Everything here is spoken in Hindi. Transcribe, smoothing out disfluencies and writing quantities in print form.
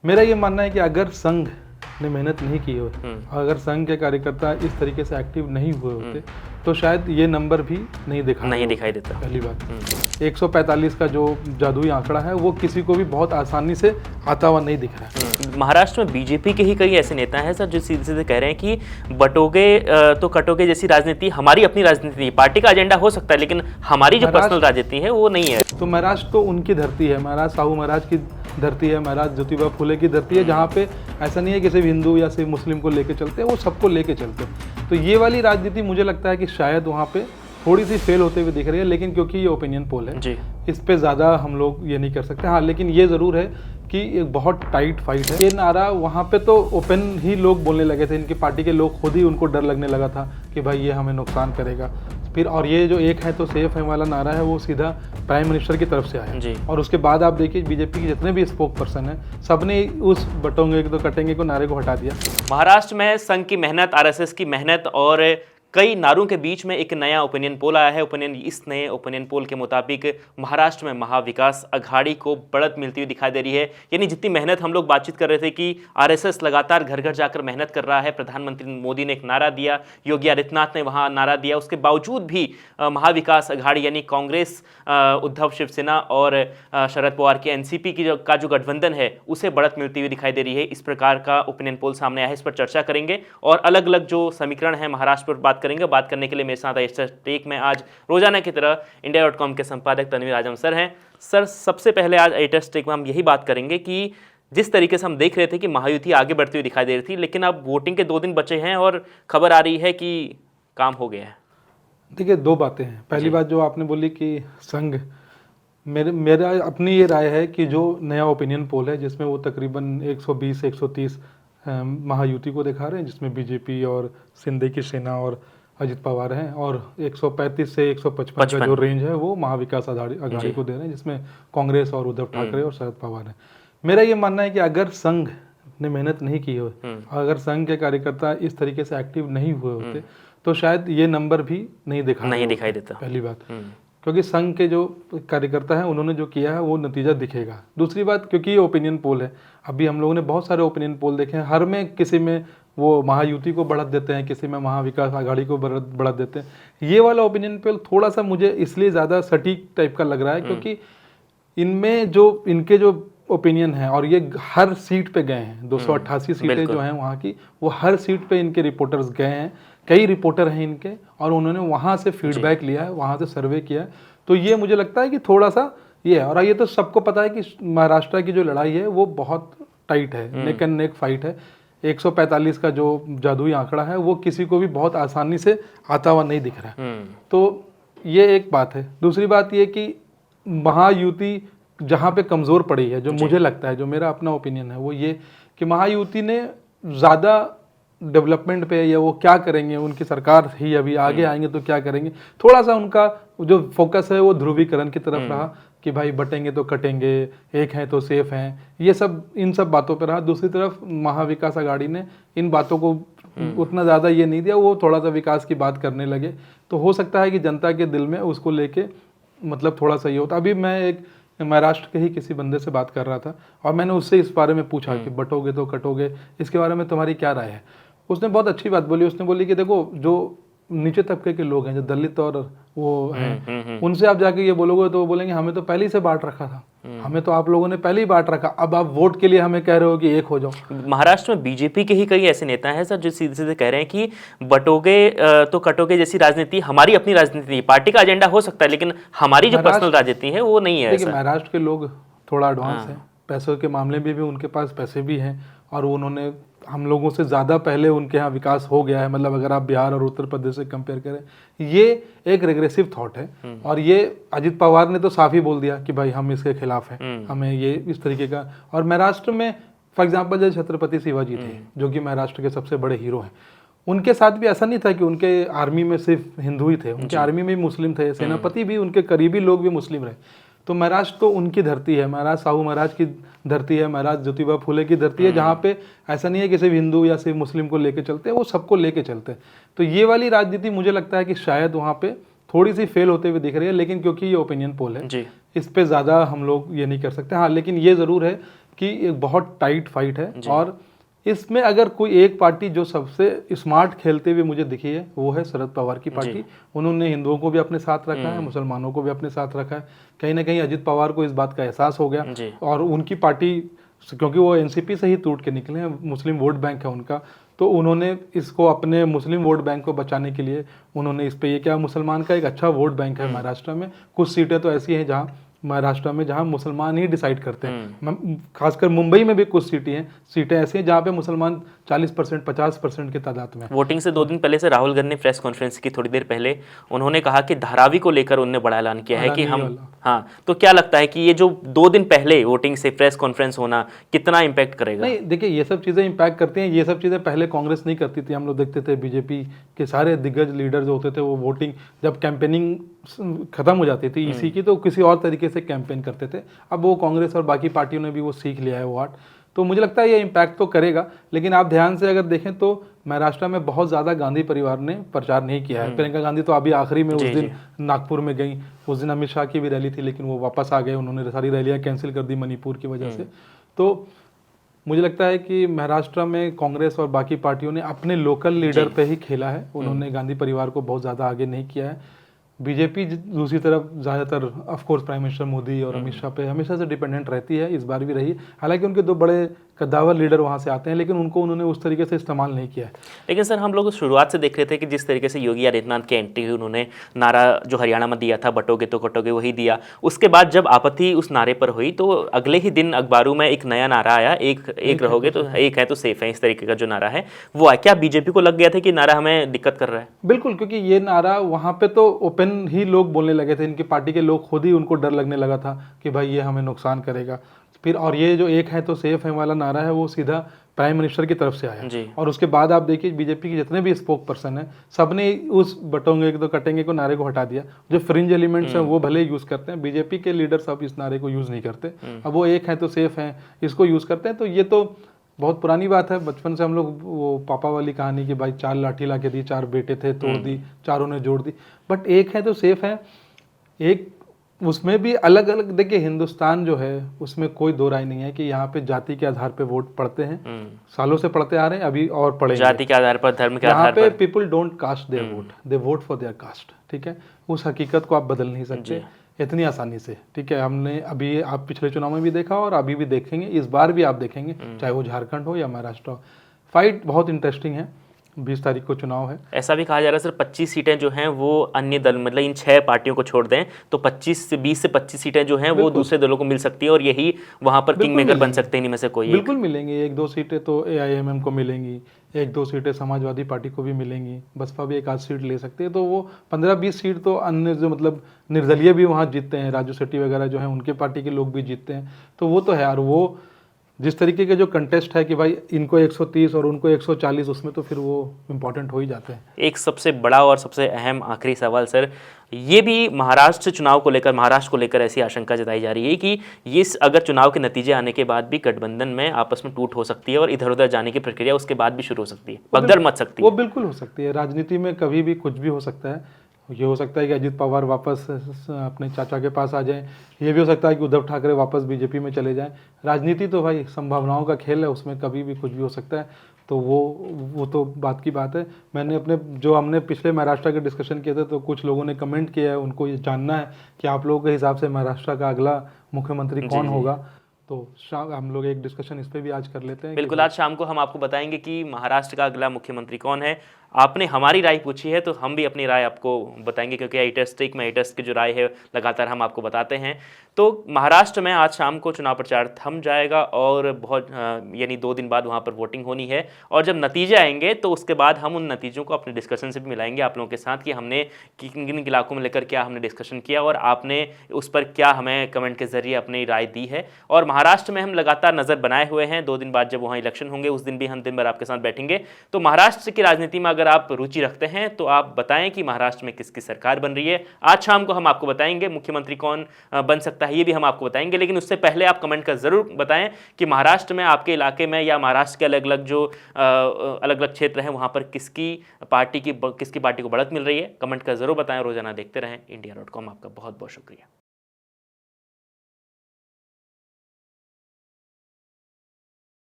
मेरा ये मानना है कि अगर संघ ने मेहनत नहीं की हो, अगर संघ के कार्यकर्ता इस तरीके से एक्टिव नहीं हुए होते तो शायद ये नंबर भी नहीं दिखाई देता। पहली बात 145 का जो जादुई आंकड़ा है वो किसी को भी बहुत आसानी से आता हुआ नहीं दिख रहा है। महाराष्ट्र में बीजेपी के ही कई ऐसे नेता हैं सर जो सीधे सीधे कह रहे हैं कि बटोगे तो कटोगे जैसी राजनीति हमारी अपनी राजनीति, पार्टी का एजेंडा हो सकता है लेकिन हमारी जो पर्सनल राजनीति है वो नहीं है। तो महाराष्ट्र तो उनकी धरती है, महाराज साहू महाराज की धरती है, महाराज ज्योतिबा फुले की धरती है, जहाँ पे ऐसा नहीं है कि सिर्फ हिंदू या सिर्फ मुस्लिम को लेके चलते हैं, वो सबको लेके चलते हैं। तो ये वाली राजनीति मुझे लगता है कि शायद वहाँ पे थोड़ी सी फेल होते हुए दिख रही है, लेकिन क्योंकि ये ओपिनियन पोल है जी, इस पे ज़्यादा हम लोग ये नहीं कर सकते। हाँ, लेकिन ये ज़रूर है कि एक बहुत टाइट फाइट है। ये नारा वहाँ पे तो ओपन ही लोग बोलने लगे थे, इनकी पार्टी के लोग खुद ही उनको डर लगने लगा था कि भाई ये हमें नुकसान करेगा। फिर और ये जो एक है तो सेफ है वाला नारा है वो सीधा प्राइम मिनिस्टर की तरफ से आया जी। और उसके बाद आप देखिए बीजेपी के जितने भी स्पोक पर्सन हैं सबने उस बटोगे तो कटेंगे को नारे को हटा दिया। महाराष्ट्र में संघ की मेहनत, आरएसएस की मेहनत और कई नारों के बीच में एक नया ओपिनियन पोल आया है। इस नए ओपिनियन पोल के मुताबिक महाराष्ट्र में महाविकास अघाड़ी को बढ़त मिलती हुई दिखाई दे रही है। यानी जितनी मेहनत हम लोग बातचीत कर रहे थे कि आरएसएस लगातार घर घर जाकर मेहनत कर रहा है, प्रधानमंत्री मोदी ने एक नारा दिया, योगी आदित्यनाथ ने वहां नारा दिया, उसके बावजूद भी महाविकास अघाड़ी यानी कांग्रेस, उद्धव शिवसेना और शरद पवार की एनसीपी की का जो गठबंधन है उसे बढ़त मिलती हुई दिखाई दे रही है। इस प्रकार का ओपिनियन पोल सामने आया है, इस पर चर्चा करेंगे और अलग अलग जो समीकरण है महाराष्ट्र पर बात करने के लिए मेरे साथ टेक में आज रोजाना की तरह इंडिया.com के संपादक तनवीर आजम सर हैं। सर, सबसे पहले आज टेक में हम यही बात करेंगे कि जिस तरीके से हम देख रहे थे कि महायुति आगे बढ़ती हुई दिखाई दे रही थी, लेकिन अब वोटिंग के 2 दिन बचे हैं और खबर आ रही है कि काम हो गया है। देखिए, 2 बातें हैं। पहली बात जो आपने बोली कि संघ, मेरा अपनी ये राय है कि जो नया ओपिनियन पोल है जिसमें वो तकरीबन 120 130 महायुति को दिखा रहे हैं, जिसमें बीजेपी और शिंदे की सेना और अजित पवार हैं, और 135 से 155 का जो रेंज है वो महाविकास अघाड़ी को दे रहे हैं, जिसमें कांग्रेस और उद्धव ठाकरे और शरद पवार हैं। मेरा ये मानना है कि अगर संघ ने मेहनत नहीं की हो, अगर संघ के कार्यकर्ता इस तरीके से एक्टिव नहीं हुए होते तो शायद ये नंबर भी नहीं दिखाई देता। पहली बात, क्योंकि संघ के जो कार्यकर्ता हैं उन्होंने जो किया है वो नतीजा दिखेगा। दूसरी बात, क्योंकि ये ओपिनियन पोल है, अभी हम लोगों ने बहुत सारे ओपिनियन पोल देखे हैं, हर में किसी में वो महायुति को बढ़त देते हैं, किसी में महाविकास अघाड़ी को बढ़त देते हैं। ये वाला ओपिनियन पोल थोड़ा सा मुझे इसलिए ज़्यादा सटीक टाइप का लग रहा है क्योंकि इनमें जो इनके जो ओपिनियन है, और ये हर सीट पे गए हैं, 288 सीटें जो हैं वहाँ की, वो हर सीट पे इनके रिपोर्टर्स गए हैं, कई रिपोर्टर हैं इनके, और उन्होंने वहाँ से फीडबैक लिया है, वहाँ से सर्वे किया है। तो ये मुझे लगता है कि थोड़ा सा ये है, और ये तो सबको पता है कि महाराष्ट्र की जो लड़ाई है वो बहुत टाइट है, नेक एंड नेक फाइट है। 145 का जो जादुई आंकड़ा है वो किसी को भी बहुत आसानी से आता हुआ नहीं दिख रहा है। तो ये एक बात है। दूसरी बात ये कि महायुति जहाँ पे कमज़ोर पड़ी है, जो मुझे लगता है, जो मेरा अपना ओपिनियन है, वो ये कि महायुति ने ज़्यादा डेवलपमेंट पे, या वो क्या करेंगे, उनकी सरकार ही अभी आगे आएंगे तो क्या करेंगे, थोड़ा सा उनका जो फोकस है वो ध्रुवीकरण की तरफ रहा कि भाई बटेंगे तो कटेंगे, एक हैं तो सेफ हैं, ये सब, इन सब बातों पर रहा। दूसरी तरफ महाविकास अघाड़ी ने इन बातों को उतना ज़्यादा ये नहीं दिया, वो थोड़ा सा विकास की बात करने लगे। तो हो सकता है कि जनता के दिल में उसको लेके मतलब थोड़ा सा ये होता। अभी मैं एक महाराष्ट्र के ही किसी बंदे से बात कर रहा था और मैंने उससे इस बारे में पूछा कि बटोगे तो कटोगे, इसके बारे में तुम्हारी क्या राय है। उसने बहुत अच्छी बात बोली। उसने बोली कि देखो, जो नीचे तबके के लोग हैं, जो दलित और वो हैं, उनसे आप जाके ये बोलोगे तो वो बोलेंगे हमें तो पहले ही से बांट रखा था, हमें तो आप लोगों ने पहले ही बांट रखा, अब आप वोट के लिए हमें कह रहे हो कि एक हो जाओ। महाराष्ट्र में बीजेपी के ही कई ऐसे नेता हैं सर जो सीधे सीधे कह रहे हैं कि बटोगे तो कटोगे जैसी राजनीति हमारी अपनी राजनीति, पार्टी का एजेंडा हो सकता है लेकिन हमारी जो पर्सनल राजनीति है वो नहीं है। देखिए, महाराष्ट्र के लोग थोड़ा एडवांस हैं, पैसों के मामले में भी उनके पास पैसे भी हैं, और उन्होंने हम लोगों से ज़्यादा पहले उनके यहाँ विकास हो गया है। मतलब अगर आप बिहार और उत्तर प्रदेश से कंपेयर करें, ये एक रेग्रेसिव थॉट है। और ये अजित पवार ने तो साफ ही बोल दिया कि भाई हम इसके खिलाफ हैं, हमें ये इस तरीके का। और महाराष्ट्र में फॉर एग्जांपल जैसे छत्रपति शिवाजी थे, जो कि महाराष्ट्र के सबसे बड़े हीरो हैं, उनके साथ भी ऐसा नहीं था कि उनके आर्मी में सिर्फ हिंदू ही थे, उनके आर्मी में भी मुस्लिम थे, सेनापति भी, उनके करीबी लोग भी मुस्लिम रहे। तो महाराष्ट्र तो उनकी धरती है, महाराज साहू महाराज की धरती है, महाराज ज्योतिबा फुले की धरती है, जहाँ पे ऐसा नहीं है कि सिर्फ हिंदू या सिर्फ मुस्लिम को लेके चलते हैं, वो सबको लेके चलते हैं। तो ये वाली राजनीति मुझे लगता है कि शायद वहाँ पे थोड़ी सी फेल होते हुए दिख रही है, लेकिन क्योंकि ये ओपिनियन पोल है, इस पे ज़्यादा हम लोग ये नहीं कर सकते। हाँ, लेकिन ये ज़रूर है कि एक बहुत टाइट फाइट है। और इसमें अगर कोई एक पार्टी जो सबसे स्मार्ट खेलते हुए मुझे दिखी है वो है शरद पवार की पार्टी। उन्होंने हिंदुओं को भी अपने साथ रखा है, मुसलमानों को भी अपने साथ रखा है। कहीं ना कहीं अजित पवार को इस बात का एहसास हो गया और उनकी पार्टी, क्योंकि वो एनसीपी से ही टूट के निकले हैं, मुस्लिम वोट बैंक है उनका, तो उन्होंने इसको अपने मुस्लिम वोट बैंक को बचाने के लिए उन्होंने इस पे ये क्या, मुसलमान का एक अच्छा वोट बैंक है महाराष्ट्र में। कुछ सीटें तो ऐसी हैं जहाँ महाराष्ट्र में जहाँ मुसलमान ही डिसाइड करते हैं। खासकर मुंबई में भी कुछ सीटें ऐसी हैं जहाँ पे मुसलमान 40% 50% की तादाद में। वोटिंग से 2 दिन पहले से राहुल गांधी ने प्रेस कॉन्फ्रेंस की थोड़ी देर पहले उन्होंने कहा कि धारावी को लेकर उन्होंने बड़ा ऐलान किया है कि हम, हाँ, तो क्या लगता है कि ये जो 2 दिन पहले वोटिंग से प्रेस कॉन्फ्रेंस होना कितना इम्पैक्ट करेगा? नहीं, देखिए ये सब चीज़ें इम्पैक्ट करती हैं। ये सब चीज़ें पहले कांग्रेस नहीं करती थी। हम लोग देखते थे बीजेपी के सारे दिग्गज लीडर जो होते थे वो वोटिंग जब कैंपेनिंग खत्म हो जाती थी इसी की, तो किसी और तरीके से कैंपेन करते थे। अब वो कांग्रेस और बाकी पार्टियों ने भी वो सीख लिया है वो आर्ट, तो मुझे लगता है ये इम्पैक्ट तो करेगा। लेकिन आप ध्यान से अगर देखें तो महाराष्ट्र में बहुत ज़्यादा गांधी परिवार ने प्रचार नहीं किया है। प्रियंका गांधी तो अभी आखिरी में उस दिन नागपुर में गई, उस दिन अमित शाह की भी रैली थी लेकिन वो वापस आ गए, उन्होंने सारी रैलियाँ कैंसिल कर दी मणिपुर की वजह से। तो मुझे लगता है कि महाराष्ट्र में कांग्रेस और बाकी पार्टियों ने अपने लोकल लीडर पे ही खेला है, उन्होंने गांधी परिवार को बहुत ज़्यादा आगे नहीं किया है। बीजेपी दूसरी तरफ ज़्यादातर of course prime minister Modi और अमित शाह पे हमेशा से डिपेंडेंट रहती है, इस बार भी रही। हालांकि उनके 2 बड़े कद्दावर लीडर वहाँ से आते हैं लेकिन उनको उन्होंने उस तरीके से इस्तेमाल नहीं किया है। लेकिन सर हम लोग शुरुआत से देख रहे थे कि जिस तरीके से योगी आदित्यनाथ की एंट्री हुई, उन्होंने नारा जो हरियाणा में दिया था, बटोगे तो कटोगे, वही दिया। उसके बाद जब आपत्ति उस नारे पर हुई तो अगले ही दिन अखबारों में एक नया नारा आया, एक रहोगे तो एक है तो सेफ है, इस तरीके का जो नारा है वो आया। क्या बीजेपी को लग गया था कि नारा हमें दिक्कत कर रहा है? बिल्कुल, क्योंकि ये नारा वहाँ पे तो ओपन ही लोग बोलने लगे थे, इनकी पार्टी के लोग खुद ही, उनको डर लगने लगा था कि भाई ये हमें नुकसान करेगा। फिर और ये जो एक है तो सेफ है वाला नारा है वो सीधा प्राइम मिनिस्टर की तरफ से आया। और उसके बाद आप देखिए बीजेपी के जितने भी स्पोक पर्सन हैं सबने उस बटोगे तो कटेंगे को नारे को हटा दिया। जो फ्रिंज एलिमेंट्स हैं वो भले यूज़ करते हैं, बीजेपी के लीडर सब इस नारे को यूज़ नहीं करते। अब वो एक है तो सेफ है इसको यूज़ करते हैं। तो ये तो बहुत पुरानी बात है, बचपन से हम लोग वो पापा वाली कहानी कि भाई 4 लाठी ला के दी, 4 बेटे थे तोड़ दी, चारों ने जोड़ दी। बट एक है तो सेफ है। एक उसमें भी अलग अलग, देखिए हिंदुस्तान जो है उसमें कोई दो राय नहीं है कि यहाँ पे जाति के आधार पे वोट पड़ते हैं, सालों से पड़ते आ रहे हैं, अभी और पड़ेंगे। जाति के आधार पर, धर्म के आधार पर। यहाँ पे people don't cast their vote, they vote for their caste. ठीक है, उस हकीकत को आप बदल नहीं सकते इतनी आसानी से। ठीक है, हमने अभी आप पिछले चुनाव में भी देखा और अभी भी देखेंगे, इस बार भी आप देखेंगे, चाहे वो झारखंड हो या महाराष्ट्र हो। फाइट बहुत इंटरेस्टिंग है। 20 तारीख को चुनाव है। ऐसा भी कहा जा रहा है सर 25 सीटें जो हैं वो अन्य दल, मतलब इन 6 पार्टियों को छोड़ दें तो 20 से 25 सीटें जो हैं वो दूसरे दलों को मिल सकती है और यही वहां पर किंग मेकर बन सकते हैं इनमें से कोई। बिल्कुल मिलेंगी, 1-2 सीटें तो AIMM को मिलेंगी, 1-2 सीटें समाजवादी पार्टी को भी मिलेंगी, बसपा भी 1-8 सीट ले सकती है। तो वो 15-20 सीट तो अन्य जो मतलब निर्दलीय भी वहाँ जीतते हैं, राजू शेट्टी वगैरह जो है उनके पार्टी के लोग भी जीतते हैं। तो वो तो है। और वो जिस तरीके के जो कंटेस्ट है कि भाई इनको 130 और उनको 140, उसमें तो फिर वो इम्पोर्टेंट हो ही जाते हैं। एक सबसे बड़ा और सबसे अहम आखिरी सवाल सर, ये भी महाराष्ट्र चुनाव को लेकर, महाराष्ट्र को लेकर ऐसी आशंका जताई जा रही है कि ये अगर चुनाव के नतीजे आने के बाद भी गठबंधन में आपस में टूट हो सकती है और इधर उधर जाने की प्रक्रिया उसके बाद भी शुरू हो सकती है, भगदड़ मच सकती है। वो बिल्कुल हो सकती है। राजनीति में कभी भी कुछ भी हो सकता है। ये हो सकता है कि अजित पवार वापस अपने चाचा के पास आ जाएं, ये भी हो सकता है कि उद्धव ठाकरे वापस बीजेपी में चले जाएं। राजनीति तो भाई संभावनाओं का खेल है, उसमें कभी भी कुछ भी हो सकता है। तो वो तो बात की बात है। मैंने अपने जो हमने पिछले महाराष्ट्र के डिस्कशन किए थे तो कुछ लोगों ने कमेंट किया है, उनको ये जानना है कि आप लोगों के हिसाब से महाराष्ट्र का अगला मुख्यमंत्री कौन होगा। तो शाम हम लोग एक डिस्कशन इस पर भी आज कर लेते हैं। बिल्कुल, आज शाम को हम आपको बताएंगे कि महाराष्ट्र का अगला मुख्यमंत्री कौन है। आपने हमारी राय पूछी है तो हम भी अपनी राय आपको बताएंगे, क्योंकि एडिटर्स ट्रिक में एडिटर्स की जो राय है लगातार हम आपको बताते हैं। तो महाराष्ट्र में आज शाम को चुनाव प्रचार थम जाएगा और बहुत यानी 2 दिन बाद वहाँ पर वोटिंग होनी है और जब नतीजे आएंगे तो उसके बाद हम उन नतीजों को अपने डिस्कशन से भी मिलाएंगे आप लोगों के साथ कि हमने किन किन इलाकों में लेकर क्या हमने डिस्कशन किया और आपने उस पर क्या हमें कमेंट के जरिए अपनी राय दी है। और महाराष्ट्र में हम लगातार नज़र बनाए हुए हैं। 2 दिन बाद जब वहाँ इलेक्शन होंगे उस दिन भी हम दिन भर आपके साथ बैठेंगे। तो महाराष्ट्र की राजनीति में अगर आप रुचि रखते हैं तो आप बताएं कि महाराष्ट्र में किसकी सरकार बन रही है। आज शाम को हम आपको बताएंगे मुख्यमंत्री कौन बन सकता है, ये भी हम आपको बताएंगे। लेकिन उससे पहले आप कमेंट कर जरूर बताएं कि महाराष्ट्र में आपके इलाके में या महाराष्ट्र के अलग अलग जो अलग अलग क्षेत्र हैं वहां पर किसकी पार्टी को बढ़त मिल रही है। कमेंट कर जरूर बताएं। रोजाना देखते रहें India.com। आपका बहुत बहुत शुक्रिया।